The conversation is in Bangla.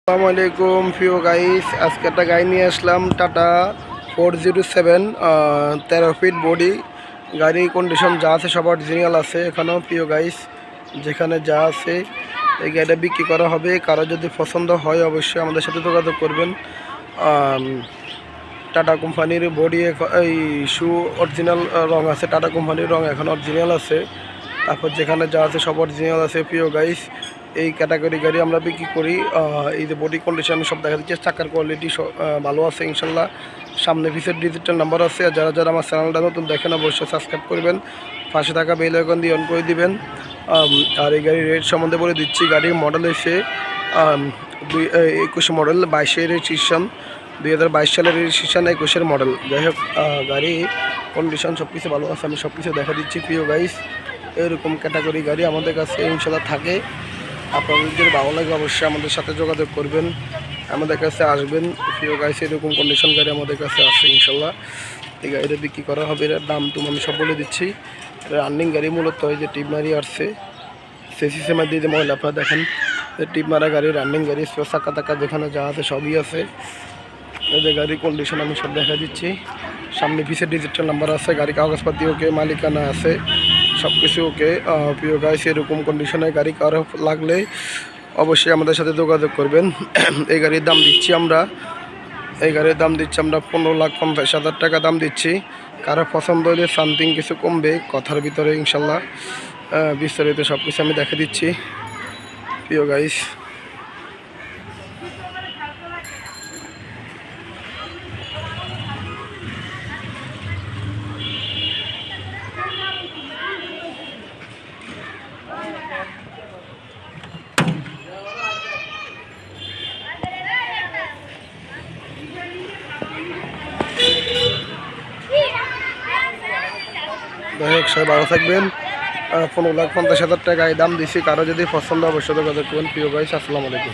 আসসালামু আলাইকুম প্রিয় গাইস, আজকে একটা গাড়ি নিয়ে আসলাম টাটা 407 13 ফিট বডি। গাড়ির কন্ডিশন যা আছে সব অরিজিনাল আছে। এখানেও প্রিয় গাইস যেখানে যা আছে এই গাড়িটা বিক্রি করা হবে। কারো যদি পছন্দ হয় অবশ্যই আমাদের সাথে যোগাযোগ করবেন। টাটা কোম্পানির বডি এই শু অরিজিনাল রং আছে, টাটা কোম্পানির রং এখন অরিজিনাল আছে। তারপর যেখানে যা আছে সব অরিজিনাল আছে প্রিয় গাইস। এই ক্যাটাগরি গাড়ি আমরা বিক্রি করি। এই যে বডি কন্ডিশন আমি সব দেখা দিচ্ছি, চাকার কোয়ালিটি ভালো আছে ইনশাল্লাহ। সামনে পিছের ডিজিটাল নাম্বার আছে। আর যারা যারা আমার চ্যানেলটা নতুন দেখেন অবশ্যই সাবস্ক্রাইব করবেন, পাশে থাকা বেল আইকন দিয়ে অন করে দিবেন। আর এই গাড়ির রেট সম্বন্ধে বলে দিচ্ছি। গাড়ির মডেল এসে 21 মডেল, 22-এর রেজিস্ট্রেশন, 2022 সালের রেজিস্ট্রেশন, 21-এর মডেল। যাই হোক, গাড়ি কন্ডিশন সব কিছু ভালো আছে, আমি সব কিছু দেখা দিচ্ছি প্রিয় গাইস। এরকম ক্যাটাগরি গাড়ি আমাদের কাছে ইনশাল্লাহ থাকে। আপনাদের যদি ভালো লাগে অবশ্যই আমাদের সাথে যোগাযোগ করবেন, আমাদের কাছে আসবেন প্রিয় গাইস। এরকম কন্ডিশন গাড়ি আমাদের কাছে আছে ইনশাল্লাহ। এই গাড়িটা বিক্রি করা হবে। এর দাম আমি সব বলে দিচ্ছি। রানিং গাড়ি মূলত হয় যে টিপ মারি আসছে সেসিসের মধ্যে যে ময়লা আপনারা দেখেন, টিপ মারা গাড়ি, রানিং গাড়ি, চাকা টাকা যেখানে যা আছে সবই আছে। এদের গাড়ির কন্ডিশন আমি সব দেখা দিচ্ছি। সামনে পিছে ডিজিটাল নাম্বার আছে, গাড়ি কাগজপাতি ওকে, মালিকানা আছে, সব কিছু ওকে। প্রিয় গাইস, এরকম কন্ডিশনে গাড়ি কারো লাগলে অবশ্যই আমাদের সাথে যোগাযোগ করবেন। এই গাড়ির দাম দিচ্ছি আমরা 15,50,000 টাকা দাম দিচ্ছি। কারো পছন্দ হলে সামথিং কিছু কমবে কথার ভিতরে ইনশাল্লাহ। বিস্তারিত সব কিছু আমি দেখে দিচ্ছি প্রিয় গাইস। যাই হোক, সবাই ভালো থাকবেন। 15,50,000 টাকায় দাম দিচ্ছি। কারো যদি পছন্দ অবশ্যই যোগাযোগ করবেন প্রিয় গাইস। আসসালামু আলাইকুম।